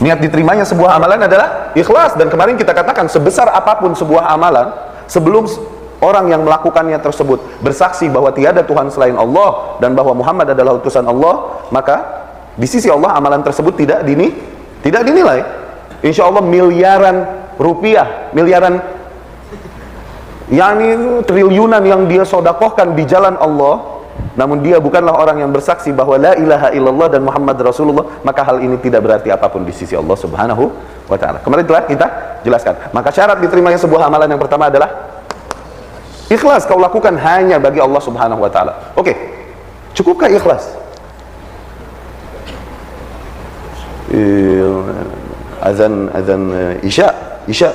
Niat diterimanya sebuah amalan adalah ikhlas. Dan kemarin kita katakan, sebesar apapun sebuah amalan, sebelum orang yang melakukannya tersebut bersaksi bahwa tiada Tuhan selain Allah dan bahwa Muhammad adalah utusan Allah, maka di sisi Allah amalan tersebut tidak dinilai. Insya Allah miliaran rupiah, miliaran, yakni triliunan yang dia sodakohkan di jalan Allah, namun dia bukanlah orang yang bersaksi bahwa la ilaha illallah dan Muhammad Rasulullah, maka hal ini tidak berarti apapun di sisi Allah subhanahu wa ta'ala. Kemarin telah kita jelaskan. Maka syarat diterimanya sebuah amalan yang pertama adalah ikhlas, kau lakukan hanya bagi Allah subhanahu wa ta'ala. Oke, cukupkah ikhlas? Azan Isya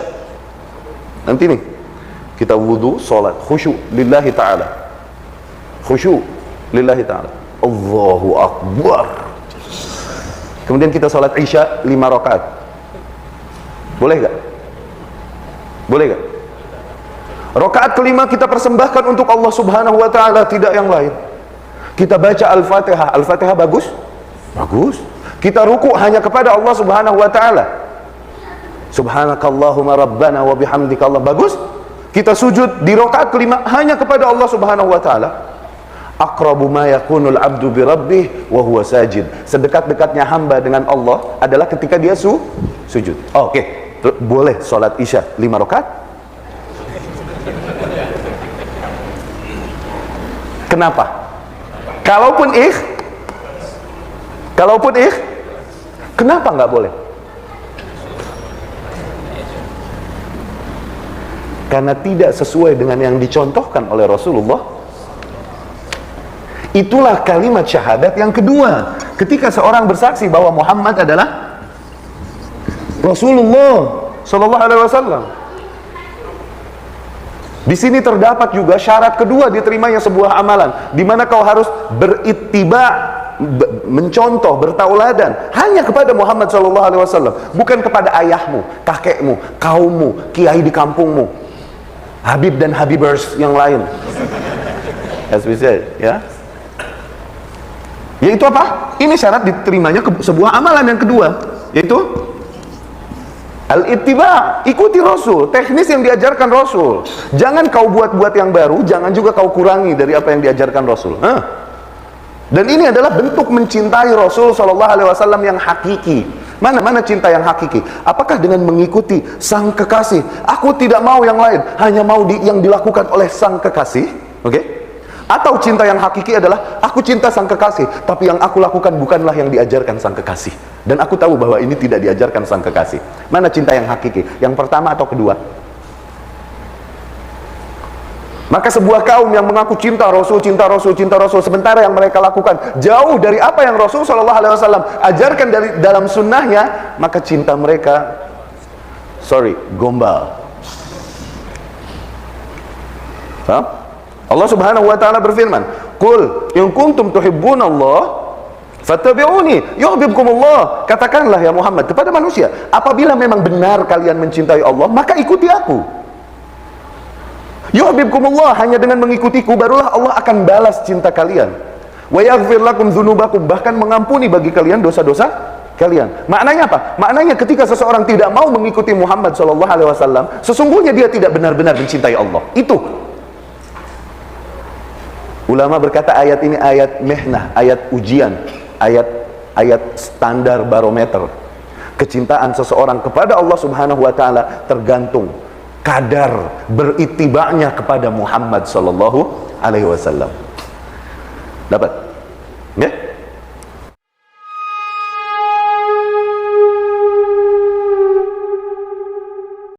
nanti nih kita wudu, sholat, khusyuk lillahi ta'ala, khusyuk lillahi ta'ala, Allahu Akbar. Kemudian kita sholat Isya 5 rakaat. Boleh gak? Boleh gak? Rakaat kelima kita persembahkan untuk Allah subhanahu wa ta'ala, tidak yang lain. Kita baca Al-Fatihah. Al-Fatihah bagus? Bagus. Kita ruku hanya kepada Allah subhanahu wa ta'ala. Subhanakallahumma rabbana wa bihamdika Allah. Bagus. Kita sujud di rakaat kelima hanya kepada Allah subhanahu wa ta'ala. Aqrabu ma yakunul abdu bi rabbih wa huwa sajid. Sedekat-dekatnya hamba dengan Allah adalah ketika dia sujud. Oke. Boleh sholat Isya 5 rakaat? Kenapa? Kalaupun kenapa nggak boleh? Karena tidak sesuai dengan yang dicontohkan oleh Rasulullah. Itulah kalimat syahadat yang kedua. Ketika seorang bersaksi bahwa Muhammad adalah Rasulullah Sallallahu Alaihi Wasallam. Di sini terdapat juga syarat kedua diterimanya sebuah amalan, di mana kau harus berittiba, mencontoh, bertauladan hanya kepada Muhammad Sallallahu Alaihi Wasallam, bukan kepada ayahmu, kakekmu, kaummu, kiai di kampungmu, Habib dan Habibers yang lain. As we said, ya. Yaitu apa? Ini syarat diterimanya sebuah amalan yang kedua, yaitu al-ittiba, ikuti Rasul, teknis yang diajarkan Rasul. Jangan kau buat-buat yang baru, jangan juga kau kurangi dari apa yang diajarkan Rasul. Dan ini adalah bentuk mencintai Rasul Sallallahu Alaihi Wasallam yang hakiki. Mana cinta yang hakiki? Apakah dengan mengikuti sang kekasih? Aku tidak mau yang lain, hanya mau yang dilakukan oleh sang kekasih. Oke? Atau cinta yang hakiki adalah aku cinta sang kekasih, tapi yang aku lakukan bukanlah yang diajarkan sang kekasih, dan aku tahu bahwa ini tidak diajarkan sang kekasih. Mana cinta yang hakiki? Yang pertama atau kedua? Maka sebuah kaum yang mengaku cinta Rasul, sementara yang mereka lakukan jauh dari apa yang Rasul Shallallahu Alaihi Wasallam ajarkan dari dalam sunnahnya, maka cinta mereka gombal. Allah Subhanahu wa taala berfirman, "Qul in kuntum tuhibbunallah fattabi'uni yuhibbukumullah." Katakanlah ya Muhammad kepada manusia, apabila memang benar kalian mencintai Allah, maka ikuti aku. Yuhibbukumullah, hanya dengan mengikutiku barulah Allah akan balas cinta kalian. Wa yaghfir lakum dzunubakum, bahkan mengampuni bagi kalian dosa-dosa kalian. Maknanya apa? Maknanya ketika seseorang tidak mau mengikuti Muhammad sallallahu alaihi wasallam, sesungguhnya dia tidak benar-benar mencintai Allah. Itu ulama berkata ayat ini ayat mihnah, ayat ujian, ayat standar barometer. Kecintaan seseorang kepada Allah Subhanahu wa taala tergantung kadar beritibanya kepada Muhammad sallallahu alaihi wasallam. Dapat? Ya?